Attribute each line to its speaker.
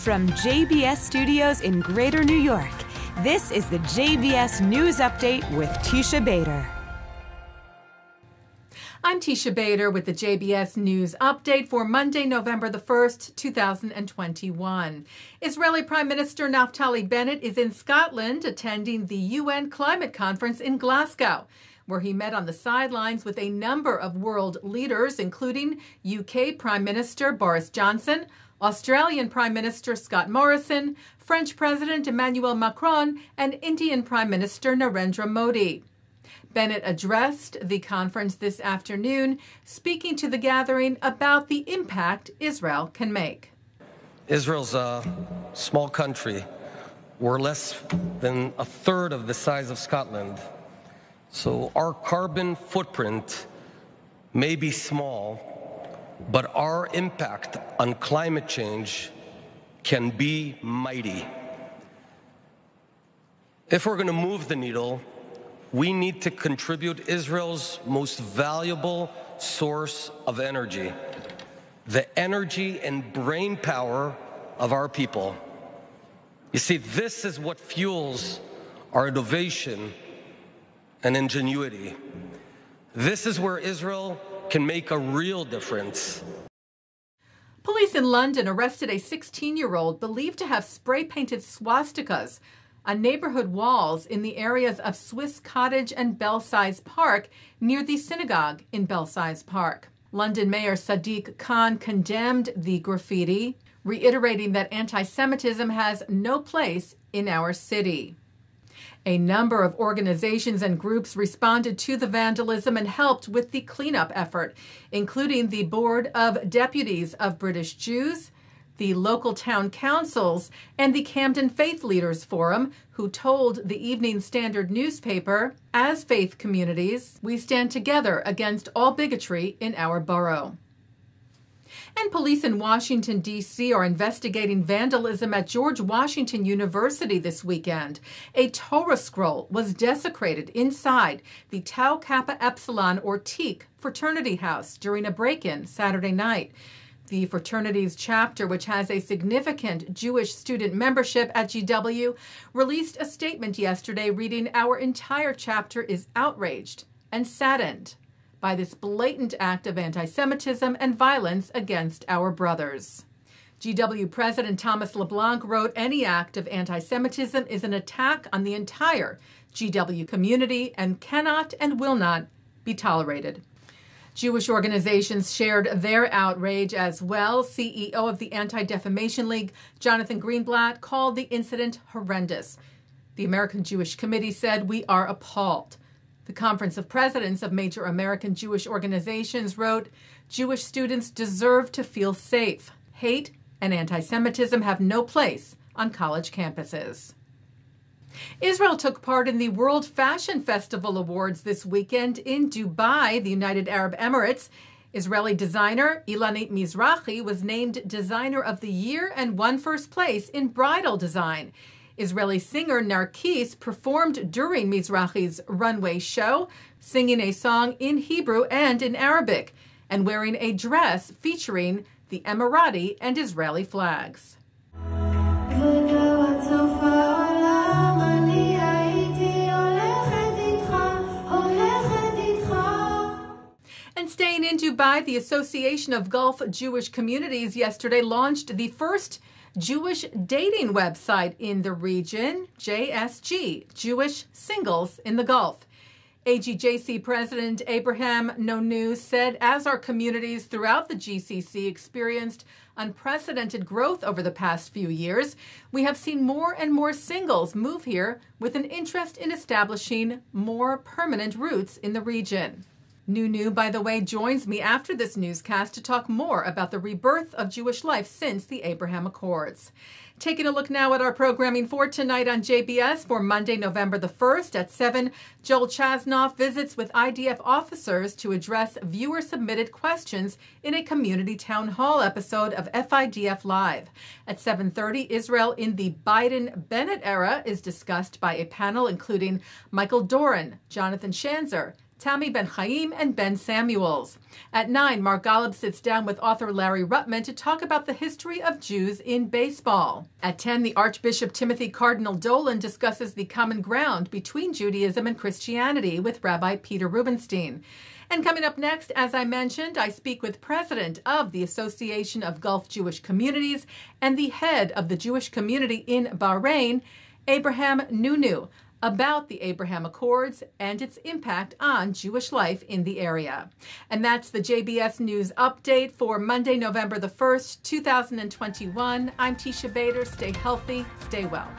Speaker 1: From JBS Studios in Greater New York, this is the JBS News Update with Teisha Bader.
Speaker 2: I'm Teisha Bader with the JBS News Update for Monday, November the 1st, 2021. Israeli Prime Minister Naftali Bennett is in Scotland attending the UN Climate Conference in Glasgow, where he met on the sidelines with a number of world leaders, including UK Prime Minister Boris Johnson, Australian Prime Minister Scott Morrison, French President Emmanuel Macron, and Indian Prime Minister Narendra Modi. Bennett addressed the conference this afternoon, speaking to the gathering about the impact Israel can make.
Speaker 3: Israel's a small country. We're less than a third of the size of Scotland. So our carbon footprint may be small, but our impact on climate change can be mighty. If we're going to move the needle, we need to contribute Israel's most valuable source of energy, the energy and brain power of our people. You see, this is what fuels our innovation and ingenuity. This is where Israel can make a real difference.
Speaker 2: Police in London arrested a 16-year-old believed to have spray-painted swastikas on neighborhood walls in the areas of Swiss Cottage and Belsize Park near the synagogue in Belsize Park. London Mayor Sadiq Khan condemned the graffiti, reiterating that anti-Semitism has no place in our city. A number of organizations and groups responded to the vandalism and helped with the cleanup effort, including the Board of Deputies of British Jews, the local town councils, and the Camden Faith Leaders Forum, who told the Evening Standard newspaper, "As faith communities, we stand together against all bigotry in our borough." And police in Washington, D.C. are investigating vandalism at George Washington University this weekend. A Torah scroll was desecrated inside the Tau Kappa Epsilon or Teak fraternity house during a break-in Saturday night. The fraternity's chapter, which has a significant Jewish student membership at GW, released a statement yesterday reading, "Our entire chapter is outraged and saddened by this blatant act of anti-Semitism and violence against our brothers." GW President Thomas LeBlanc wrote, "Any act of anti-Semitism is an attack on the entire GW community and cannot and will not be tolerated." Jewish organizations shared their outrage as well. CEO of the Anti-Defamation League, Jonathan Greenblatt, called the incident horrendous. The American Jewish Committee said, "We are appalled." The Conference of Presidents of major American Jewish organizations wrote, "Jewish students deserve to feel safe. Hate and anti-Semitism have no place on college campuses." Israel took part in the World Fashion Festival Awards this weekend in Dubai, the United Arab Emirates. Israeli designer Ilanit Mizrahi was named Designer of the Year and won first place in bridal design. Israeli singer Narkis performed during Mizrahi's runway show, singing a song in Hebrew and in Arabic, and wearing a dress featuring the Emirati and Israeli flags. And staying in Dubai, the Association of Gulf Jewish Communities yesterday launched the first Jewish dating website in the region, JSG, Jewish Singles in the Gulf. AGJC President Ebrahim Nonoo said, "As our communities throughout the GCC experienced unprecedented growth over the past few years, we have seen more and more singles move here with an interest in establishing more permanent roots in the region." Nonoo, by the way, joins me after this newscast to talk more about the rebirth of Jewish life since the Abraham Accords. Taking a look now at our programming for tonight on JBS for Monday, November the 1st at 7, Joel Chasnoff visits with IDF officers to address viewer-submitted questions in a community town hall episode of FIDF Live. At 7:30, Israel in the Biden-Bennett era is discussed by a panel including Michael Doran, Jonathan Schanzer, Tamy Ben-Haim and Ben Samuels. At 9, Mark Golub sits down with author Larry Ruttman to talk about the history of Jews in baseball. At 10, the Archbishop Timothy Cardinal Dolan discusses the common ground between Judaism and Christianity with Rabbi Peter Rubenstein. And coming up next, as I mentioned, I speak with President of the Association of Gulf Jewish Communities and the head of the Jewish community in Bahrain, Ebrahim Nonoo, about the Abraham Accords and its impact on Jewish life in the area. And that's the JBS News Update for Monday, November the 1st, 2021. I'm Teisha Bader. Stay healthy, stay well.